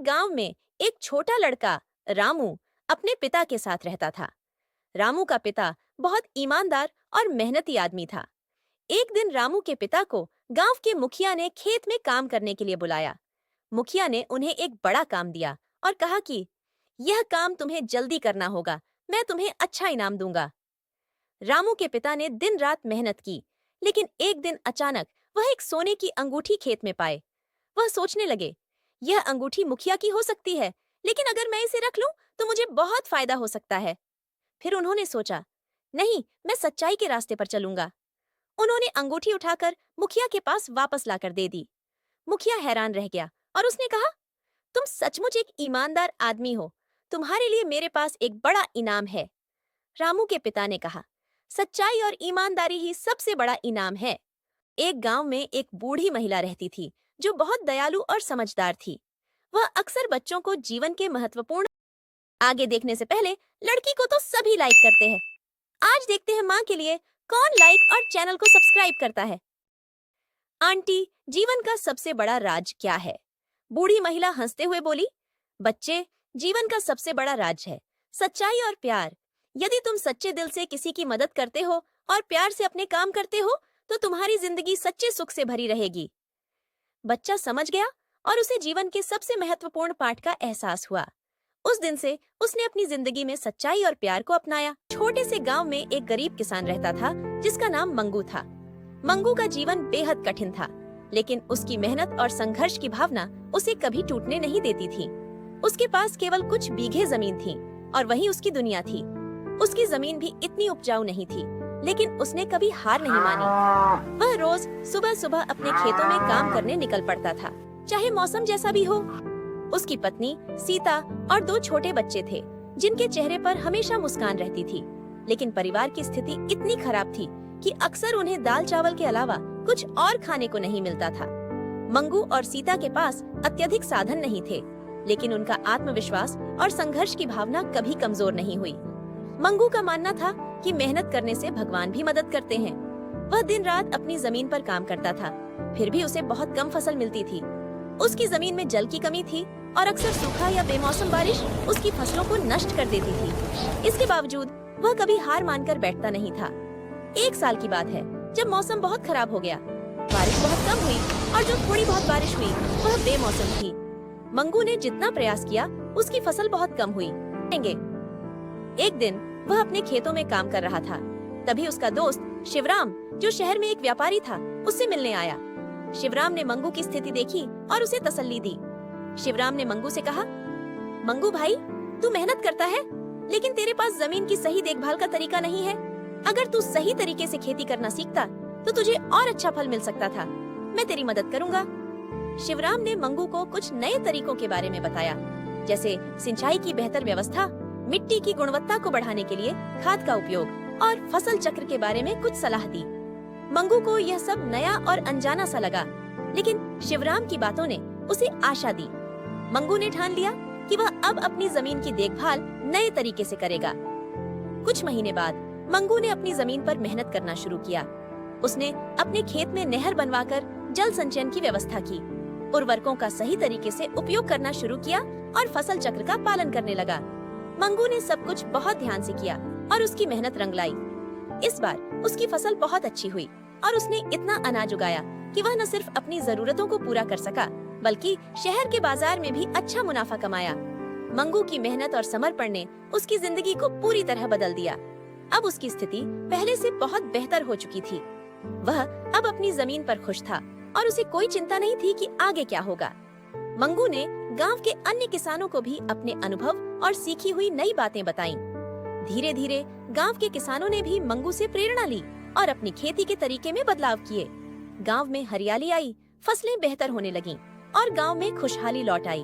गांव में एक छोटा लड़का रामू अपने पिता के साथ रहता था। रामू का पिता बहुत ईमानदार और मेहनती आदमी था। एक दिन रामू के पिता को गांव के मुखिया ने खेत में काम करने के लिए बुलाया। मुखिया ने उन्हें एक बड़ा काम दिया और कहा कि यह काम तुम्हें जल्दी करना होगा, मैं तुम्हें अच्छा इनाम दूंगा। रामू के पिता ने दिन रात मेहनत की, लेकिन एक दिन अचानक वह एक सोने की अंगूठी खेत में पाए। वह सोचने लगे, यह अंगूठी मुखिया की हो सकती है, लेकिन अगर मैं इसे रख लूं तो मुझे बहुत फायदा हो सकता है। फिर उन्होंने सोचा, नहीं, मैं सच्चाई के रास्ते पर चलूंगा। उन्होंने अंगूठी उठाकर मुखिया के पास वापस लाकर दे दी। मुखिया हैरान रह गया और उसने कहा, तुम सचमुच एक ईमानदार आदमी हो, तुम्हारे लिए मेरे पास एक बड़ा इनाम है। रामू के पिता ने कहा, सच्चाई और ईमानदारी ही सबसे बड़ा इनाम है। एक गांव में एक बूढ़ी महिला रहती थी जो बहुत दयालु और समझदार थी। वह अक्सर बच्चों को जीवन के महत्वपूर्ण आगे देखने से पहले लड़की को तो सभी लाइक करते हैं। आज देखते हैं माँ के लिए कौन लाइक और चैनल को सब्सक्राइब करता है। आंटी, जीवन का सबसे बड़ा राज क्या है? बूढ़ी महिला हंसते हुए बोली, बच्चे, जीवन का सबसे बड़ा राज है सच्चाई और प्यार। यदि तुम सच्चे दिल से किसी की मदद करते हो और प्यार से अपने काम करते हो तो तुम्हारी जिंदगी सच्चे सुख से भरी रहेगी। बच्चा समझ गया और उसे जीवन के सबसे महत्वपूर्ण पाठ का एहसास हुआ। उस दिन से उसने अपनी जिंदगी में सच्चाई और प्यार को अपनाया। छोटे से गांव में एक गरीब किसान रहता था जिसका नाम मंगू था। मंगू का जीवन बेहद कठिन था, लेकिन उसकी मेहनत और संघर्ष की भावना उसे कभी टूटने नहीं देती थी। उसके पास केवल कुछ बीघे जमीन थी और वही उसकी दुनिया थी। उसकी जमीन भी इतनी उपजाऊ नहीं थी, लेकिन उसने कभी हार नहीं मानी। वह रोज सुबह सुबह अपने खेतों में काम करने निकल पड़ता था, चाहे मौसम जैसा भी हो। उसकी पत्नी सीता और 2 छोटे बच्चे थे जिनके चेहरे पर हमेशा मुस्कान रहती थी, लेकिन परिवार की स्थिति इतनी खराब थी कि अक्सर उन्हें दाल चावल के अलावा कुछ और खाने को नहीं मिलता था। मंगू और सीता के पास अत्यधिक साधन नहीं थे, लेकिन उनका आत्मविश्वास और संघर्ष की भावना कभी कमजोर नहीं हुई। मंगू का मानना था कि मेहनत करने से भगवान भी मदद करते हैं। वह दिन रात अपनी जमीन पर काम करता था, फिर भी उसे बहुत कम फसल मिलती थी। उसकी जमीन में जल की कमी थी और अक्सर सूखा या बेमौसम बारिश उसकी फसलों को नष्ट कर देती थी। इसके बावजूद वह कभी हार मानकर बैठता नहीं था। एक साल की बात है जब मौसम बहुत खराब हो गया। बारिश बहुत कम हुई और जो थोड़ी बहुत बारिश हुई वह बेमौसम थी। मंगू ने जितना प्रयास किया उसकी फसल बहुत कम हुई। एक दिन वह अपने खेतों में काम कर रहा था, तभी उसका दोस्त शिवराम, जो शहर में एक व्यापारी था, उससे मिलने आया। शिवराम ने मंगू की स्थिति देखी और उसे तसल्ली दी। शिवराम ने मंगू से कहा, मंगू भाई, तू मेहनत करता है, लेकिन तेरे पास जमीन की सही देखभाल का तरीका नहीं है। अगर तू सही तरीके से खेती करना सीखता तो तुझे और अच्छा फल मिल सकता था। मैं तेरी मदद करूंगा। शिवराम ने मंगू को कुछ नए तरीकों के बारे में बताया, जैसे सिंचाई की बेहतर व्यवस्था, मिट्टी की गुणवत्ता को बढ़ाने के लिए खाद का उपयोग और फसल चक्र के बारे में कुछ सलाह दी। मंगू को यह सब नया और अनजाना सा लगा, लेकिन शिवराम की बातों ने उसे आशा दी। मंगू ने ठान लिया कि वह अब अपनी जमीन की देखभाल नए तरीके से करेगा। कुछ महीने बाद मंगू ने अपनी जमीन पर मेहनत करना शुरू किया। उसने अपने खेत में नहर बनवाकर जल संचयन की व्यवस्था की, उर्वरकों का सही तरीके से उपयोग करना शुरू किया और फसल चक्र का पालन करने लगा। मंगू ने सब कुछ बहुत ध्यान से किया और उसकी मेहनत रंग लाई। इस बार उसकी फसल बहुत अच्छी हुई और उसने इतना अनाज उगाया कि वह न सिर्फ अपनी जरूरतों को पूरा कर सका, बल्कि शहर के बाजार में भी अच्छा मुनाफा कमाया। मंगू की मेहनत और समर्पण ने उसकी जिंदगी को पूरी तरह बदल दिया। अब उसकी स्थिति पहले से बहुत बेहतर हो चुकी थी। वह अब अपनी जमीन पर खुश था और उसे कोई चिंता नहीं थी कि आगे क्या होगा। मंगू ने गांव के अन्य किसानों को भी अपने अनुभव और सीखी हुई नई बातें बताईं। धीरे धीरे गांव के किसानों ने भी मंगू से प्रेरणा ली और अपनी खेती के तरीके में बदलाव किए। गांव में हरियाली आई, फसलें बेहतर होने लगीं और गांव में खुशहाली लौट आई।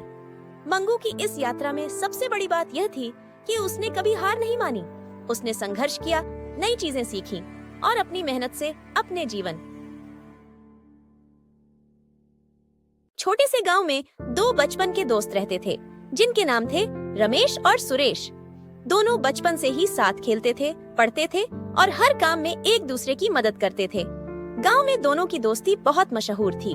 मंगू की इस यात्रा में सबसे बड़ी बात यह थी कि उसने कभी हार नहीं मानी। उसने संघर्ष किया, नई चीजें सीखी और अपनी मेहनत से अपने जीवन। छोटे से गांव में 2 बचपन के दोस्त रहते थे जिनके नाम थे रमेश और सुरेश। दोनों बचपन से ही साथ खेलते थे, पढ़ते थे और हर काम में एक दूसरे की मदद करते थे। गांव में दोनों की दोस्ती बहुत मशहूर थी।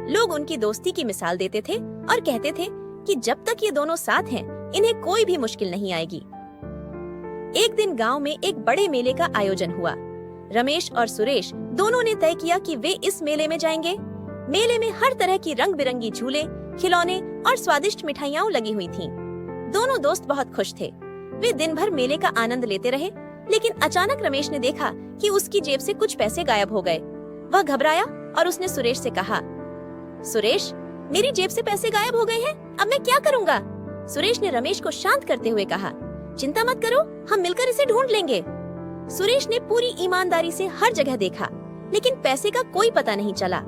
लोग उनकी दोस्ती की मिसाल देते थे और कहते थे कि जब तक ये दोनों साथ हैं, इन्हें कोई भी मुश्किल नहीं आएगी। एक दिन गांव में एक बड़े मेले का आयोजन हुआ। रमेश और सुरेश दोनों ने तय किया कि वे इस मेले में जाएंगे। मेले में हर तरह की रंग बिरंगी झूले, खिलौने और स्वादिष्ट मिठाइयाँ लगी हुई थीं। दोनों दोस्त बहुत खुश थे। वे दिन भर मेले का आनंद लेते रहे, लेकिन अचानक रमेश ने देखा कि उसकी जेब से कुछ पैसे गायब हो गए। वह घबराया और उसने सुरेश से कहा, सुरेश, मेरी जेब से पैसे गायब हो गए हैं, अब मैं क्या करूँगा? सुरेश ने रमेश को शांत करते हुए कहा, चिंता मत करो, हम मिलकर इसे ढूंढ लेंगे। सुरेश ने पूरी ईमानदारी से हर जगह देखा, लेकिन पैसे का कोई पता नहीं चला।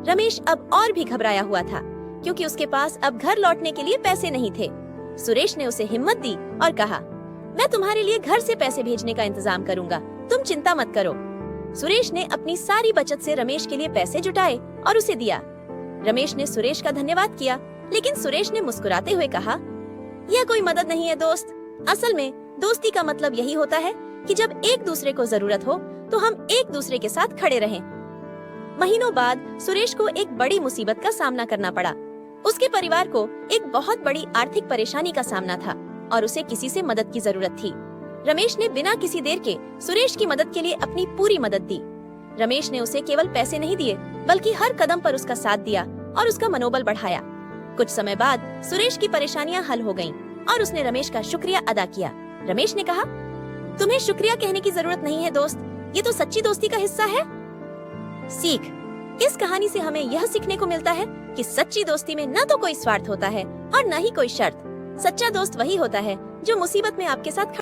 रमेश अब और भी घबराया हुआ था, क्योंकि उसके पास अब घर लौटने के लिए पैसे नहीं थे। सुरेश ने उसे हिम्मत दी और कहा, मैं तुम्हारे लिए घर से पैसे भेजने का इंतजाम करूंगा, तुम चिंता मत करो। सुरेश ने अपनी सारी बचत से रमेश के लिए पैसे जुटाए और उसे दिया। रमेश ने सुरेश का धन्यवाद किया, लेकिन सुरेश ने मुस्कुराते हुए कहा, यह कोई मदद नहीं है दोस्त। असल में दोस्ती का मतलब यही होता है कि जब एक दूसरे को जरूरत हो तो हम एक दूसरे के साथ खड़े रहें। महीनों बाद सुरेश को एक बड़ी मुसीबत का सामना करना पड़ा। उसके परिवार को एक बहुत बड़ी आर्थिक परेशानी का सामना था और उसे किसी से मदद की जरूरत थी। रमेश ने बिना किसी देर के सुरेश की मदद के लिए अपनी पूरी मदद दी। रमेश ने उसे केवल पैसे नहीं दिए, बल्कि हर कदम पर उसका साथ दिया और उसका मनोबल बढ़ाया। कुछ समय बाद सुरेश की परेशानियां हल हो गईं और उसने रमेश का शुक्रिया अदा किया। रमेश ने कहा, तुम्हें शुक्रिया कहने की जरूरत नहीं है दोस्त, ये तो सच्ची दोस्ती का हिस्सा है। सीख, इस कहानी से हमें यह सीखने को मिलता है कि सच्ची दोस्ती में न तो कोई स्वार्थ होता है और न ही कोई शर्त। सच्चा दोस्त वही होता है जो मुसीबत में आपके साथ